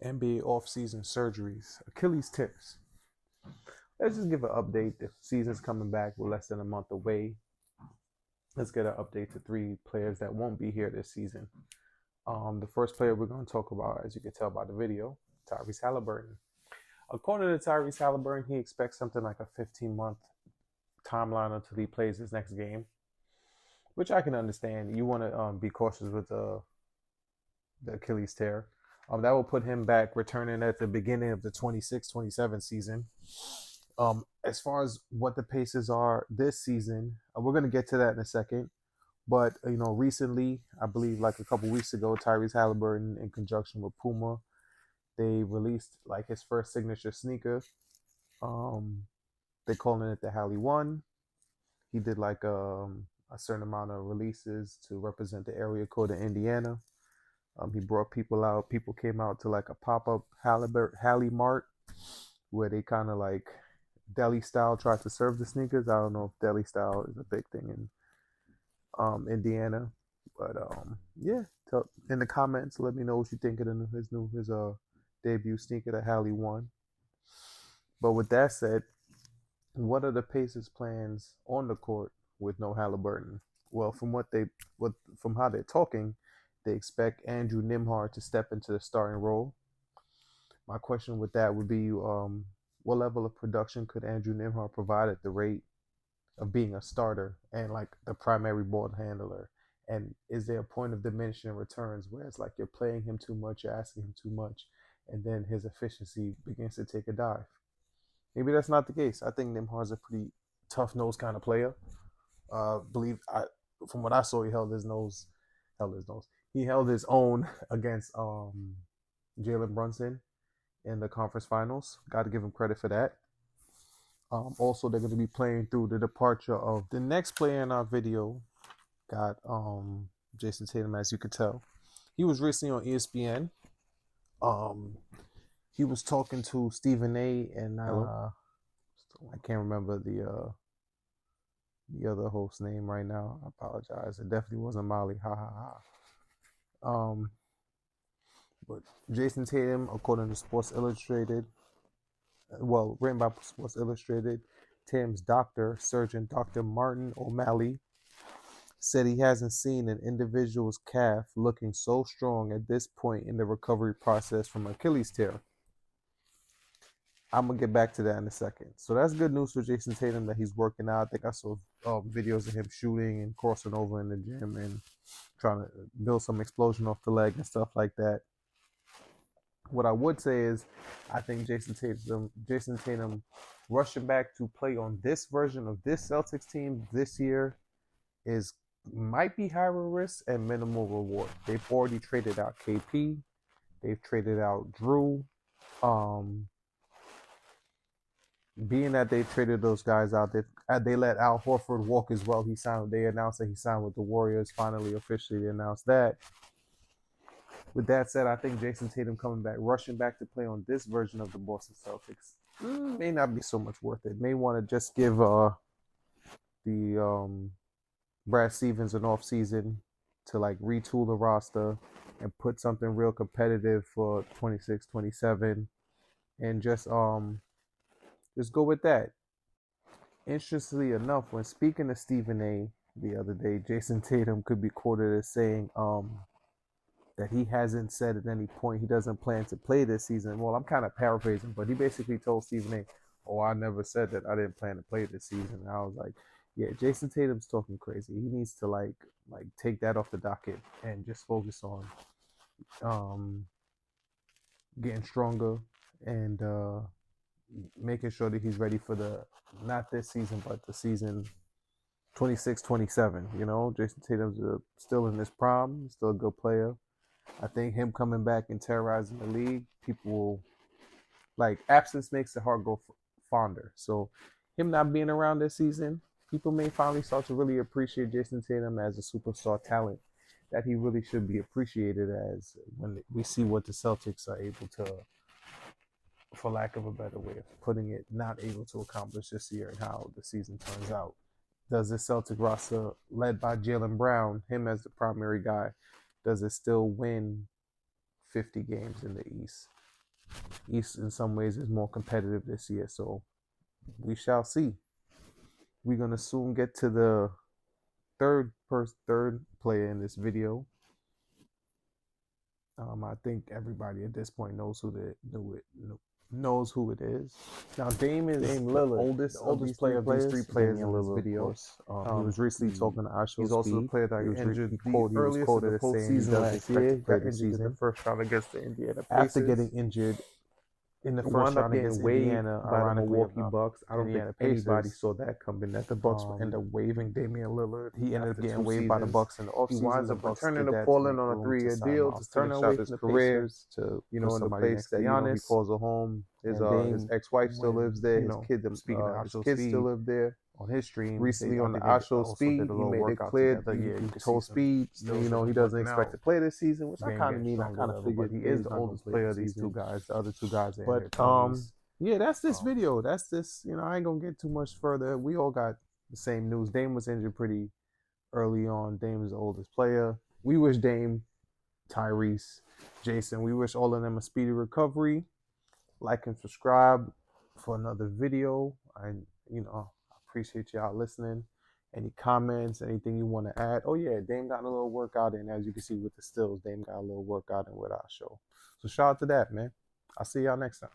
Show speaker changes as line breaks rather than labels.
NBA off-season surgeries, Achilles tears. Let's just give an update. The season's coming back. We're less than a month away. Let's get an update to three players that won't be here this season. The first player we're going to talk about, as you can tell by the video, Tyrese Halliburton. According to Tyrese Halliburton, he expects something like a 15-month timeline until he plays his next game, which I can understand. You want to be cautious with the Achilles tear. That will put him back returning at the beginning of the 26-27 season. As far as what the Pacers are this season, we're going to get to that in a second. But, recently, I believe like a couple weeks ago, Tyrese Halliburton, in conjunction with Puma, they released like his first signature sneaker. They calling it the Hally 1. He did like a certain amount of releases to represent the area code of Indiana. He brought people out. People came out to like a pop-up Hally Mart where they kind of like deli style tried to serve the sneakers. I don't know if deli style is a big thing in Indiana, but yeah. In the comments, let me know what you think of his debut sneaker, the Hally 1. But with that said, what are the Pacers' plans on the court with no Halliburton? Well, from how they're talking, they expect Andrew Nembhard to step into the starting role. My question with that would be, what level of production could Andrew Nembhard provide at the rate of being a starter and like the primary ball handler? And is there a point of diminishing returns where it's like you're playing him too much, you're asking him too much, and then his efficiency begins to take a dive? Maybe that's not the case. I think Nembhard's a pretty tough-nosed kind of player. From what I saw, he held his own against Jalen Brunson in the conference finals. Got to give him credit for that. Also, they're going to be playing through the departure of the next player in our video. Got Jason Tatum, as you could tell. He was recently on ESPN. He was talking to Stephen A. and I can't remember the other host's name right now. I apologize. It definitely wasn't Molly. Ha ha ha. But Jason Tatum, according to Sports Illustrated, written by Sports Illustrated, Tatum's doctor, Surgeon Dr. Martin O'Malley, said he hasn't seen an individual's calf looking so strong at this point in the recovery process from Achilles tear. I'm going to get back to that in a second. So that's good news for Jason Tatum that he's working out. I think I saw videos of him shooting and crossing over in the gym and trying to build some explosion off the leg and stuff like that. What I would say is I think Jason Tatum rushing back to play on this version of this Celtics team this year might be higher risk and minimal reward. They've already traded out KP. They've traded out Drew. Being that they traded those guys out, they let Al Horford walk as well. They announced that he signed with the Warriors. Finally, officially announced that. With that said, I think Jason Tatum rushing back to play on this version of the Boston Celtics may not be so much worth it. May want to just give the Brad Stevens an off season to like retool the roster and put something real competitive for 26-27 and just go with that. Interestingly enough, when speaking to Stephen A. the other day, Jason Tatum could be quoted as saying that he hasn't said at any point he doesn't plan to play this season. Well, I'm kind of paraphrasing, but he basically told Stephen A., "Oh, I never said that I didn't plan to play this season." And I was like, yeah, Jason Tatum's talking crazy. He needs to like take that off the docket and just focus on getting stronger and making sure that he's ready for not this season, but the season 26-27. Jason Tatum's still in his prime. He's still a good player. I think him coming back and terrorizing the league, people will absence makes the heart go fonder. So him not being around this season, people may finally start to really appreciate Jason Tatum as a superstar talent that he really should be appreciated as when we see what the Celtics are able to, for lack of a better way of putting it, not able to accomplish this year and how the season turns out. Does the Celtic roster, led by Jaylen Brown, him as the primary guy, does it still win 50 games in the East? East in some ways is more competitive this year, so we shall see. We're gonna soon get to the third player in this video. I think everybody at this point knows who it is. Now Dame is
Dame
the
Lillard,
oldest player of these three players in this video. He was recently talking to our show.
He's also the player that got injured the earliest in the postseason last year. Got injured in the first round against the Indiana Pacers.
After getting injured in the first round against Indiana,
by the
ironically
Milwaukee
enough,
Bucks. I don't think anybody saw that coming. That the Bucks would end up waiving Damian Lillard.
He ended up getting waived
seasons.
by the Bucks in the offseason.
He winds up returning to
to
Portland on a 3-year deal to finish out his career.
To
in the place that he calls a home. His ex-wife still lives there. His kid, his kids still live there.
On his stream
recently on the Osho Speed, he made it clear that you told Speed, he doesn't expect to play this season, which I kind of mean. I kind of figured he is the oldest player of these two guys. The other two guys,
but yeah, that's this video. That's this. I ain't gonna get too much further. We all got the same news. Dame was injured pretty early on. Dame is the oldest player. We wish Dame, Tyrese, Jason, we wish all of them a speedy recovery. Like and subscribe for another video. I appreciate y'all listening. Any comments, anything you want to add? Oh yeah, Dame got a little workout in. As you can see with the stills, Dame got a little workout in with our show. So shout out to that, man. I'll see y'all next time.